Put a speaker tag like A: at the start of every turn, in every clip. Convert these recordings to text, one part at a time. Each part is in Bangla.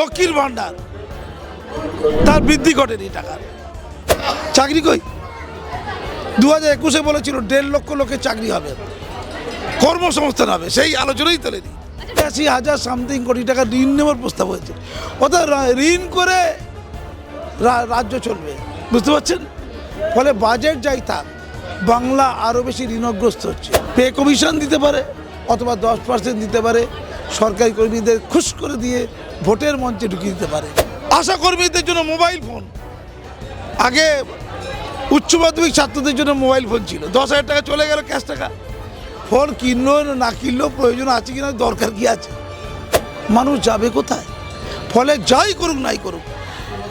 A: লক্ষ্মীর ভান্ডার তার বৃদ্ধি ঘটেনি টাকার। চাকরি কই 2021-এ বলেছিল 1.5 লক্ষ লোকের চাকরি হবে, কর্মসংস্থান হবে, সেই আলোচনাই তোলেনি। ৮০,০০০ সামথিং কোটি টাকা ঋণ নেওয়ার প্রস্তাব হয়েছে। অর্থাৎ ঋণ করে রাজ্য চলবে, বুঝতে পারছেন? ফলে বাজেট যাই থাক, বাংলা আরও বেশি ঋণগ্রস্ত হচ্ছে। পে কমিশন দিতে পারে অথবা 10% দিতে পারে, সরকারি কর্মীদের খুশ করে দিয়ে ভোটের মঞ্চে ঢুকিয়ে দিতে পারে। আশা কর্মীদের জন্য মোবাইল ফোন, আগে উচ্চ মাধ্যমিক ছাত্রদের জন্য মোবাইল ফোন ছিল, 10,000 টাকা চলে গেল ক্যাশ টাকা। ফোন কিনলো না কিনলেও প্রয়োজন আছে কিনা, দরকার কি আছে, মানুষ যাবে কোথায়? ফলে যাই করুক নাই করুক,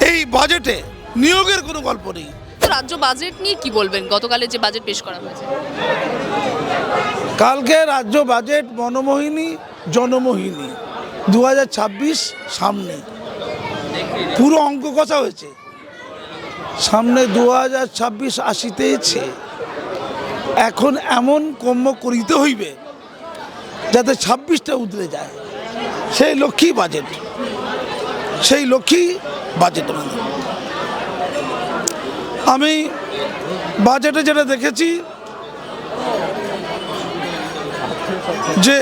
A: এই বাজেটে নিয়োগের কোনো গল্প নেই।
B: রাজ্য বাজেট নিয়ে কি বলবেন? গতকালে যে বাজেট পেশ করা হয়েছে,
A: কালকে রাজ্য বাজেট মনমোহিনী জনমোহিনী। 2026 সামনে, পুরো অঙ্ক কষা হয়েছে সামনে। 2026 আসিতেছে, এখন এমন কর্ম করিতে হইবে যাতে 26টা উতরে যায়। সেই লক্ষ্যই বাজেট, সেই লক্ষ্যই বাজেট। আমি বাজেটে যেটা দেখেছি যে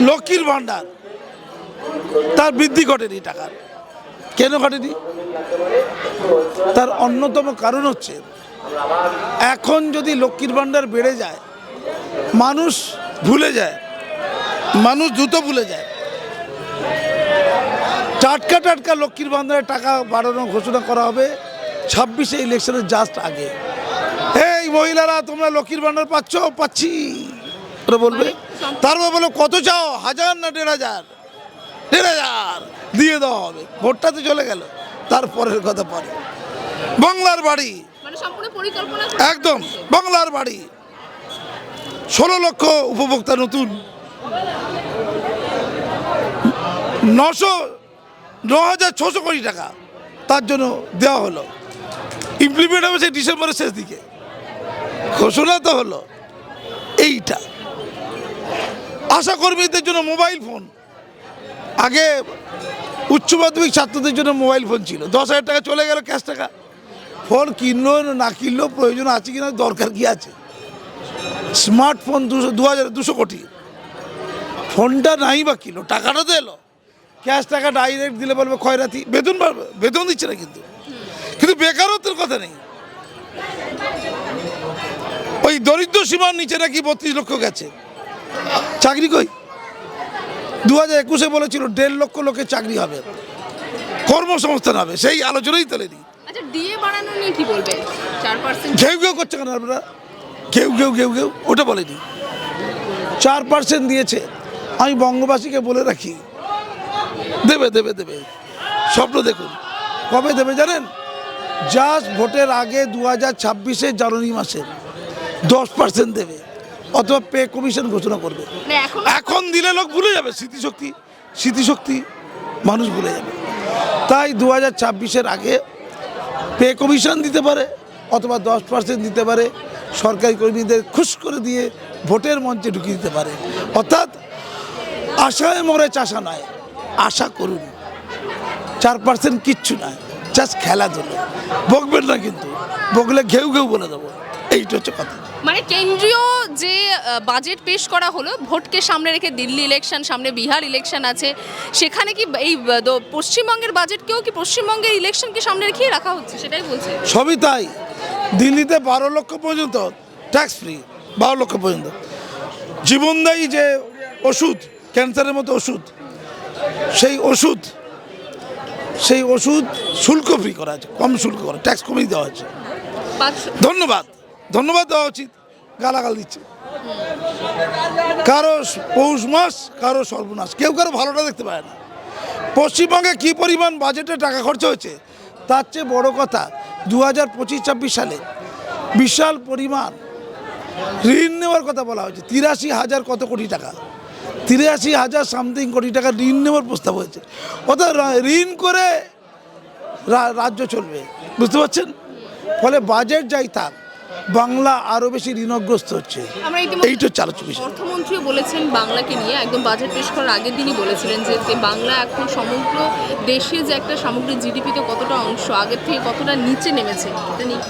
A: লক্ষ্মীর ভান্ডার তার বৃদ্ধি ঘটেনি টাকার। কেন ঘটেনি? তার অন্যতম কারণ হচ্ছে, এখন যদি লক্ষ্মীর ভান্ডার বেড়ে যায়, মানুষ ভুলে যায়, মানুষ দ্রুত ভুলে যায়। টাটকা টাটকা লক্ষ্মীর ভান্ডারের টাকা বাড়ানোর ঘোষণা করা হবে 26-এ ইলেকশনের জাস্ট আগে। এই মহিলারা তোমরা লক্ষ্মীর ভান্ডার পাচ্ছ? পাচ্ছি ওরা বলবে। তারপর বলো কত চাও, 1000 না 1500? 1500 দিয়ে দেওয়া হবে। ভোটটা তো চলে গেল, তারপরের কথা পরে। বাংলার বাড়ি,
B: মানে সম্পূর্ণ পরিকল্পনা
A: একদম বাংলার বাড়ি, 16 লক্ষ উপভোক্তা নতুন, 9,600 কোটি টাকা তার জন্য দেওয়া হলো। ইমপ্লিমেন্ট হবে সেই ডিসেম্বরের শেষ দিকে, ঘোষণা তো হলো এইটা। আশা কর্মীদের জন্য মোবাইল ফোন, আগে উচ্চ মাধ্যমিক ছাত্রদের জন্য মোবাইল ফোন ছিল, 10,000 টাকা চলে গেল ক্যাশ টাকা। ফোন কিনলো না কিনলেও প্রয়োজন আছে কিনা, দরকার কি আছে। স্মার্টফোন 2,200 কোটি, ফোনটা নাই বা কিলো, টাকাটা তো এলো। ক্যাশ টাকা ডাইরেক্ট দিলে বলবে খয়রাতি, বেতন বাড়বে, বেতন দিচ্ছে না কিন্তু বেকারত্বের কথা নেই। ওই দরিদ্র সীমার নিচে নাকি 32 লক্ষ গেছে। চাকরি কই 2021-এ বলেছিল 1.5 লক্ষ লোকের চাকরি হবে, কর্মসংস্থান হবে, সেই আলোচনাই তোলেনি।
B: আচ্ছা, ডিএ বাড়ানো নিয়ে কি বলবেন? 4%
A: ঘেউ ঘেউ করছে কেন আপনারা? ঘেউ ঘেউ ঘেউ ঘেউ ওটা বলেনি, 4% দিয়েছে। আমি বঙ্গবাসীকে বলে রাখি, দেবে দেবে দেবে, স্বপ্ন দেখুন। কবে দেবে জানেন? জাস্ট ভোটের আগে 2026-এর জানুয়ারি মাসে 10% দেবে, অথবা পে কমিশন ঘোষণা করবে। এখন দিলে লোক ভুলে যাবে, স্মৃতিশক্তি স্মৃতিশক্তি মানুষ ভুলে যাবে। তাই 2026-এর আগে পে কমিশন দিতে পারে অথবা 10% দিতে পারে, সরকারি কর্মীদের খুশ করে দিয়ে ভোটের মঞ্চে ঢুকিয়ে দিতে পারে। অর্থাৎ আশায় মরে চাষা নয়, আশা করুন। 4% কিচ্ছু নয়, জাস্ট খেলাধুলো। বকবেন না কিন্তু, বকলে ঘেউ ঘেউ বলে দেবো, এইটা হচ্ছে কথা।
B: মানে কেন্দ্রীয় যে বাজেট পেশ করা হলো, ভোটকে সামনে রেখে, দিল্লি ইলেকশন সামনে, বিহার ইলেকশন আছে, সেখানে কি এই পশ্চিমবঙ্গের বাজেটকেও কি পশ্চিমবঙ্গের ইলেকশনকে সামনে রেখেই রাখা হচ্ছে? সেটাই বলছে
A: সবই তাই। দিল্লিতে 12 লক্ষ পর্যন্ত ট্যাক্স ফ্রি, 12 লক্ষ পর্যন্ত। জীবনদায়ী যে ওষুধ, ক্যান্সারের মতো ওষুধ, সেই ওষুধ শুল্ক ফ্রি করা আছে, কম শুল্ক করা, ট্যাক্স কমিয়ে দেওয়া হচ্ছে। ধন্যবাদ দেওয়া উচিত, গালাগাল দিচ্ছে। কারো পৌষ মাস, কারো সর্বনাশ, কেউ কারো ভালোটা দেখতে পায় না। পশ্চিমবঙ্গে কী পরিমাণ বাজেটে টাকা খরচা হয়েছে তার চেয়ে বড় কথা, 2025-26 সালে বিশাল পরিমাণ ঋণ নেওয়ার কথা বলা হয়েছে। 83,000 কত কোটি টাকা, 83,000 সামথিং কোটি টাকা ঋণ নেওয়ার প্রস্তাব হয়েছে। অর্থাৎ ঋণ করে রাজ্য চলবে, বুঝতে পারছেন? ফলে বাজেট যাই থাক, বাংলা আরও বেশি ঋণগ্রস্ত হচ্ছে।
B: আমরা ইতিমধ্যে
A: এইটা হচ্ছে আলোচ্য বিষয়।
B: অর্থমন্ত্রীও বলেছেন বাংলাকে নিয়ে, একদম বাজেট পেশ করার আগের দিনই বলেছিলেন যে বাংলা এখন সমগ্র দেশে যে একটা সামগ্রিক জিডিপিতে কতটা অংশ আগের থেকে কতটা নিচে নেমেছে এটা নিয়ে।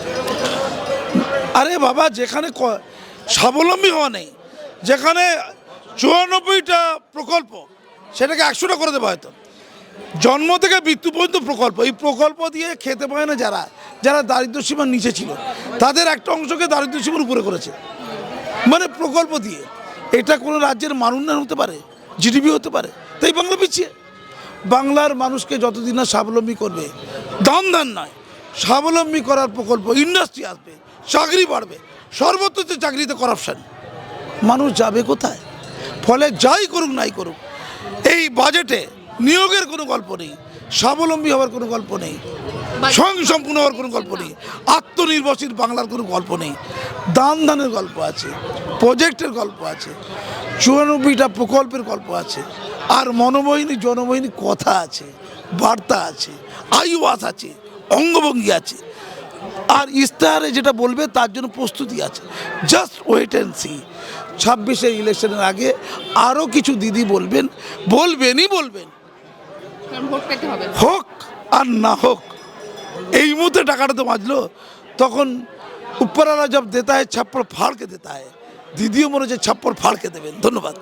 A: আরে বাবা, যেখানে স্বাবলম্বী হওয়া নেই, যেখানে 94টা প্রকল্প সেটাকে 100টা করে দেবো হয়তো, জন্ম থেকে মৃত্যু পর্যন্ত প্রকল্প, এই প্রকল্প দিয়ে খেতে পায় না যারা যারা দারিদ্র সীমার নিচে ছিল, তাদের একটা অংশকে দারিদ্র সীমার উপরে করেছে, মানে প্রকল্প দিয়ে। এটা কোনো রাজ্যের মান উন্নয়ন হতে পারে, জিডিপি হতে পারে? তাই বাংলা পিছিয়ে। বাংলার মানুষকে যতদিন না স্বাবলম্বী করবে, দান নয়, স্বাবলম্বী করার প্রকল্প, ইন্ডাস্ট্রি আসবে, চাকরি বাড়বে, সর্বত্র যে চাকরিতে করাপশন, মানুষ যাবে কোথায়? ফলে যাই করুক নাই করুক, এই বাজেটে নিয়োগের কোনো গল্প নেই, স্বাবলম্বী হওয়ার কোনো গল্প নেই, স্বয়ংসম্পূর্ণ হওয়ার কোনো গল্প নেই, আত্মনির্ভরশীল বাংলার কোনো গল্প নেই। দানের গল্প আছে, প্রজেক্টের গল্প আছে, 94টা প্রকল্পের গল্প আছে, আর মনোমোহিনী জনমোহিনী কথা আছে, বার্তা আছে, আইওয়াস আছে, অঙ্গভঙ্গি আছে, আর ইস্তাহারে যেটা বলবে তার জন্য প্রস্তুতি আছে। Just wait and see. 26-এর ইলেকশনের আগে আরও কিছু দিদি বলবেনই বলবেন,
B: ভোট পেতে হবে,
A: হোক আর না হোক। এই মুহূর্তে টাকাটা তো বাঁচলো, তখন উপরওয়ালা জব দেতা হয় ছাপ্পড় ফাড়কে দেতা হয়, দিদিও মনে হচ্ছে ছাপ্পড় ফাড়কে দেবেন। ধন্যবাদ।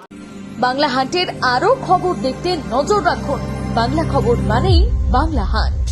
C: বাংলা হান্টের আরও খবর দেখতে নজর রাখুন। বাংলা খবর মানেই বাংলা হান্ট।